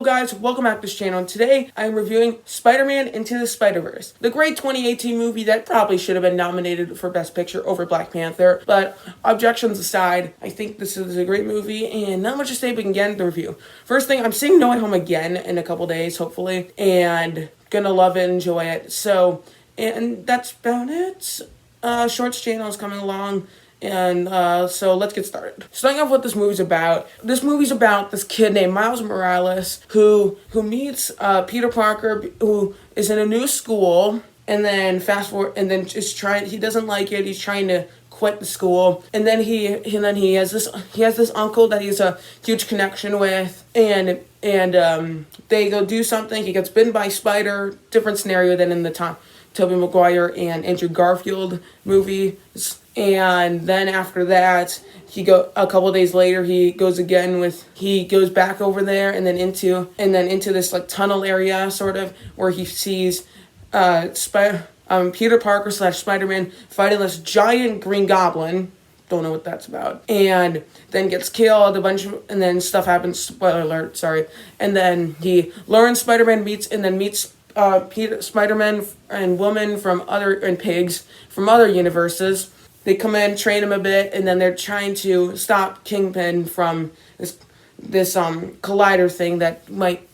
Guys, welcome back to this channel, and today I am reviewing Spider-Man Into the Spider-Verse, the great 2018 movie that probably should have been nominated for Best Picture over Black Panther, but objections aside, I think this is a great movie, and not much to say, but we can get into the review. First thing, I'm seeing No Way Home again in a couple days, hopefully, and gonna love it, enjoy it, and that's about it. Shorts channel is coming along. And so let's get started. Starting off what this movie's about. This movie's about this kid named Miles Morales who meets Peter Parker, who is in a new school, and then fast forward, and then he doesn't like it. He's trying to quit the school, and then he has this uncle that he has a huge connection with, and they go do something. He gets bitten by a spider. Different scenario than in the Tobey Maguire and Andrew Garfield movies. And then after that, a couple days later, he goes back over there and then into this like tunnel area sort of where he sees Peter Parker / Spider-Man fighting this giant Green Goblin. Don't know what that's about. And then gets killed and then stuff happens. Spoiler alert, sorry. And then he learns meets Spider-Man and woman and pigs from other universes. They come in, train him a bit, and then they're trying to stop Kingpin from this collider thing that might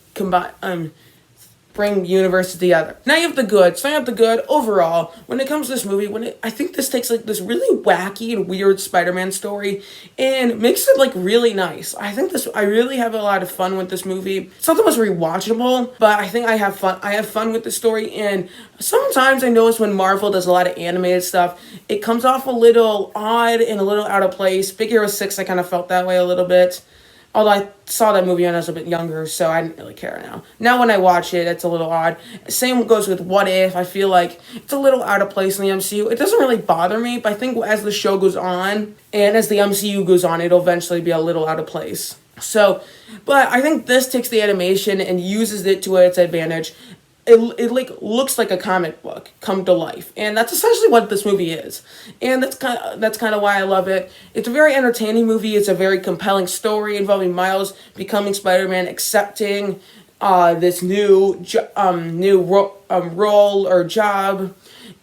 bring universes together. Now you have the good. So I have the good overall. When it comes to this movie, I think this takes like this really wacky and weird Spider-Man story and makes it like really nice. I really have a lot of fun with this movie. It's not the most rewatchable, but I think I have fun. I have fun with the story, and sometimes I notice when Marvel does a lot of animated stuff, it comes off a little odd and a little out of place. Big Hero 6, I kind of felt that way a little bit. Although I saw that movie when I was a bit younger, so I didn't really care now. Now when I watch it, it's a little odd. Same goes with What If. I feel like it's a little out of place in the MCU. It doesn't really bother me, but I think as the show goes on, and as the MCU goes on, it'll eventually be a little out of place. But I think this takes the animation and uses it to its advantage. It like looks like a comic book come to life, and that's essentially what this movie is, and that's kind of why I love it. It's a very entertaining movie. It's a very compelling story involving Miles becoming Spider-Man, accepting this new role or job,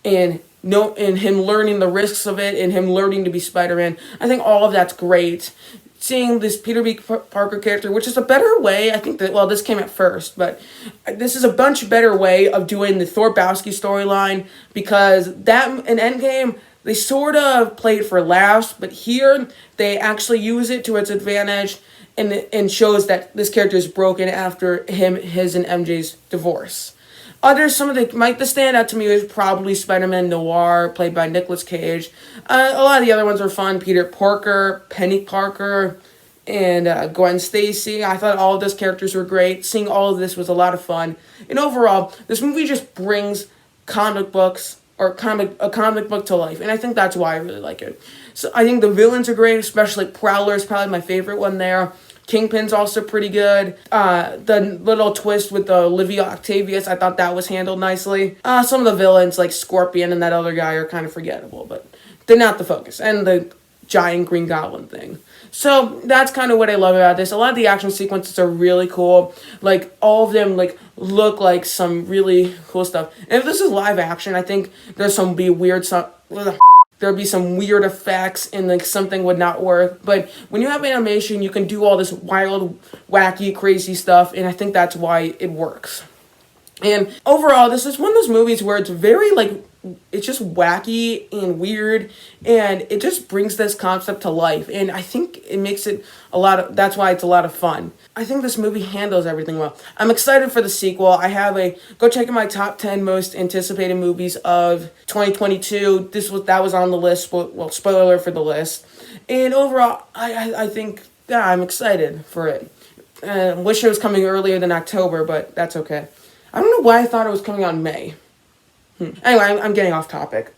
and him learning the risks of it, and him learning to be Spider-Man. I think all of that's great. Seeing this Peter B. Parker character, which is a better way, I think this came at first, but this is a much better way of doing the Thor Bowski storyline, because that in Endgame, they sort of played for laughs, but here, they actually use it to its advantage, and shows that this character is broken after his and MJ's divorce. Some of the stand out to me was probably Spider-Man Noir, played by Nicolas Cage. A lot of the other ones are fun. Peter Parker, Penny Parker, and Gwen Stacy. I thought all of those characters were great. Seeing all of this was a lot of fun. And overall, this movie just brings a comic book to life. And I think that's why I really like it. So I think the villains are great, especially Prowler is probably my favorite one there. Kingpin's also pretty good. The little twist with Olivia Octavius, I thought that was handled nicely. Some of the villains, like Scorpion and that other guy, are kind of forgettable, but they're not the focus. And the giant Green Goblin thing. So that's kind of what I love about this. A lot of the action sequences are really cool. Like, all of them look like some really cool stuff. And if this is live action, I think there'd be some weird effects and something would not work. But when you have animation, you can do all this wild, wacky, crazy stuff, and I think that's why it works. And overall, this is one of those movies where it's very it's just wacky and weird, and it just brings this concept to life, and I think it makes it that's why it's a lot of fun. I think this movie handles everything well. I'm excited for the sequel. Go check out my top 10 most anticipated movies of 2022. That was on the list, well, spoiler alert for the list. And overall, I think, I'm excited for it. Wish it was coming earlier than October, but that's okay. I don't know why I thought it was coming out in May. Anyway, I'm getting off topic.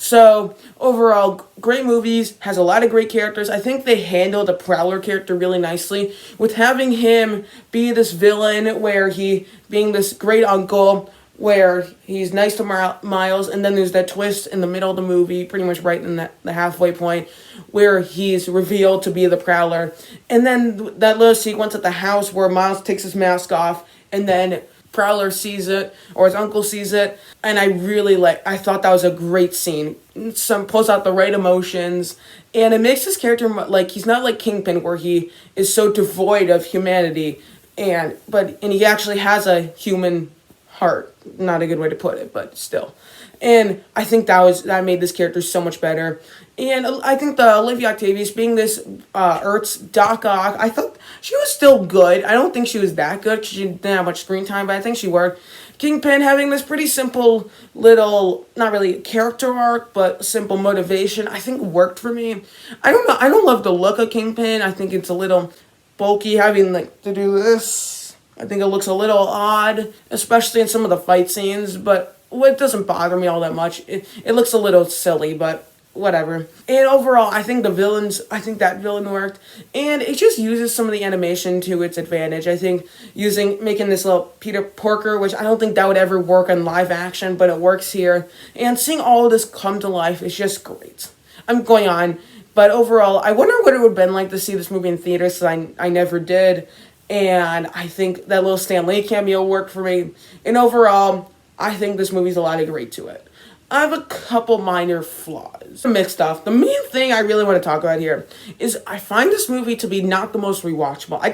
So overall, great movies, has a lot of great characters. I think they handled the Prowler character really nicely with having him be this villain where he being this great uncle where he's nice to Miles, and then there's that twist in the middle of the movie, pretty much right in the halfway point, where he's revealed to be the Prowler. And then that little sequence at the house where Miles takes his mask off, and then Prowler sees it, or his uncle sees it, and I thought that was a great scene. Some pulls out the right emotions, and it makes his character, like, he's not like Kingpin, where he is so devoid of humanity, and he actually has a human heart. Not a good way to put it, but still. And I think that made this character so much better. And I think the Olivia Octavius being this Earth's Doc Ock, I thought she was still good. I don't think she was that good because she didn't have much screen time, but I think she worked. Kingpin having this pretty simple little, not really character arc, but simple motivation, I think worked for me. I don't know. I don't love the look of Kingpin. I think it's a little bulky having like to do this. I think it looks a little odd, especially in some of the fight scenes, but it doesn't bother me all that much. It looks a little silly, but whatever. And overall, I think that villain worked, and it just uses some of the animation to its advantage. I think making this little Peter Porker, which I don't think that would ever work in live action, but it works here, and seeing all of this come to life is just great. I'm going on, but overall, I wonder what it would have been like to see this movie in theaters, because I never did, and I think that little Stan Lee cameo worked for me, and overall, I think this movie's a lot of great to it. I have a couple minor flaws. Mixed stuff. The main thing I really want to talk about here is I find this movie to be not the most rewatchable. I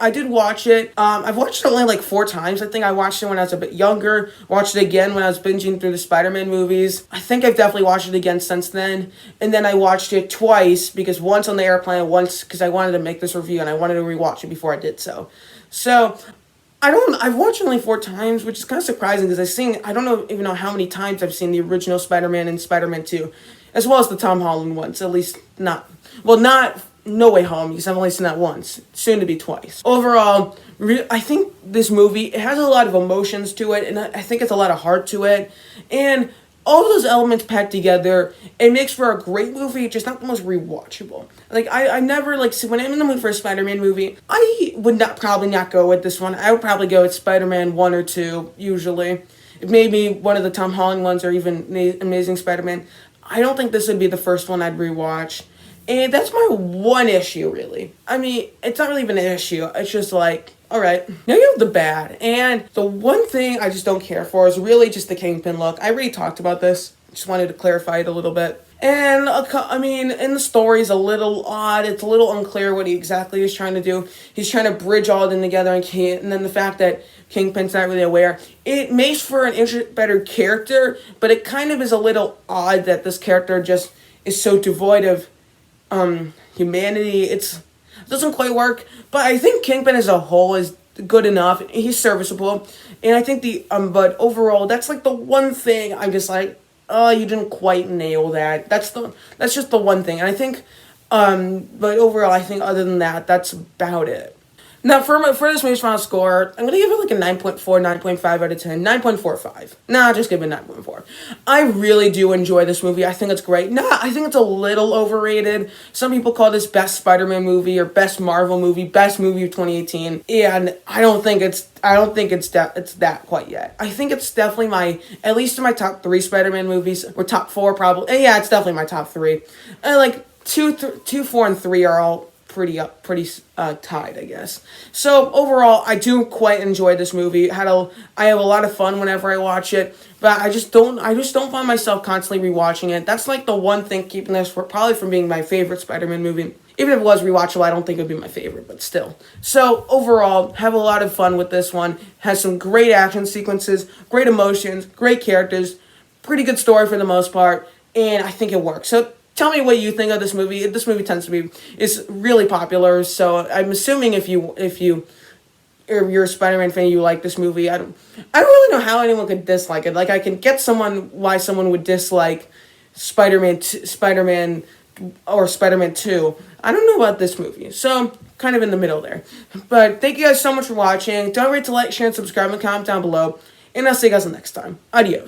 did watch it. I've watched it only like 4 times. I think I watched it when I was a bit younger. Watched it again when I was binging through the Spider-Man movies. I think I've definitely watched it again since then. And then I watched it twice, because once on the airplane, once because I wanted to make this review and I wanted to rewatch it before I did so. So I've watched it only 4 times, which is kind of surprising because I don't even know how many times I've seen the original Spider-Man and Spider-Man 2, as well as the Tom Holland ones, at least not No Way Home, because I've only seen that once, soon to be twice. Overall, I think this movie, it has a lot of emotions to it, and I think it's a lot of heart to it, and all of those elements packed together, it makes for a great movie, just not the most rewatchable. Like, I never, like, when I'm in the mood for a Spider-Man movie, I would probably not go with this one. I would probably go with Spider-Man 1 or 2, usually. Maybe one of the Tom Holland ones, or even Amazing Spider-Man. I don't think this would be the first one I'd rewatch. And that's my one issue, really. I mean, it's not really even an issue. It's just like, alright, now you have the bad. And the one thing I just don't care for is really just the Kingpin look. I already talked about this. Just wanted to clarify it a little bit. And, and the story's a little odd. It's a little unclear what he exactly is trying to do. He's trying to bridge all of them together, and then the fact that Kingpin's not really aware. It makes for an better character, but it kind of is a little odd that this character just is so devoid of humanity. It doesn't quite work, but I think Kingpin as a whole is good enough. He's serviceable, and I think but overall, that's like the one thing I'm just like, oh, you didn't quite nail that. That's just the one thing, and I think, but overall, I think other than that, that's about it. Now, for this movie's final score, I'm going to give it like a 9.4, 9.5 out of 10, 9.45. Nah, just give it 9.4. I really do enjoy this movie. I think it's great. I think it's a little overrated. Some people call this best Spider-Man movie or best Marvel movie, best movie of 2018. And I don't think it's that quite yet. I think it's definitely at least in my top 3 Spider-Man movies, or top 4 probably. Yeah, it's definitely my top 3. And like 2, 4, and 3 are all pretty tied, I guess. So overall, I do quite enjoy this movie. I have a lot of fun whenever I watch it, but I just don't find myself constantly rewatching it. That's like the one thing keeping this probably from being my favorite Spider-Man movie. Even if it was rewatchable, I don't think it would be my favorite, but still. So overall, have a lot of fun with this one. Has some great action sequences, great emotions, great characters, pretty good story for the most part, and I think it works. So tell me what you think of this movie. This movie is really popular, so I'm assuming if you're a Spider-Man fan, you like this movie. I don't really know how anyone could dislike it. Like, I can get why someone would dislike Spider-Man or Spider-Man 2. I don't know about this movie, so kind of in the middle there. But thank you guys so much for watching. Don't forget to like, share, and subscribe, and comment down below. And I'll see you guys next time. Adios.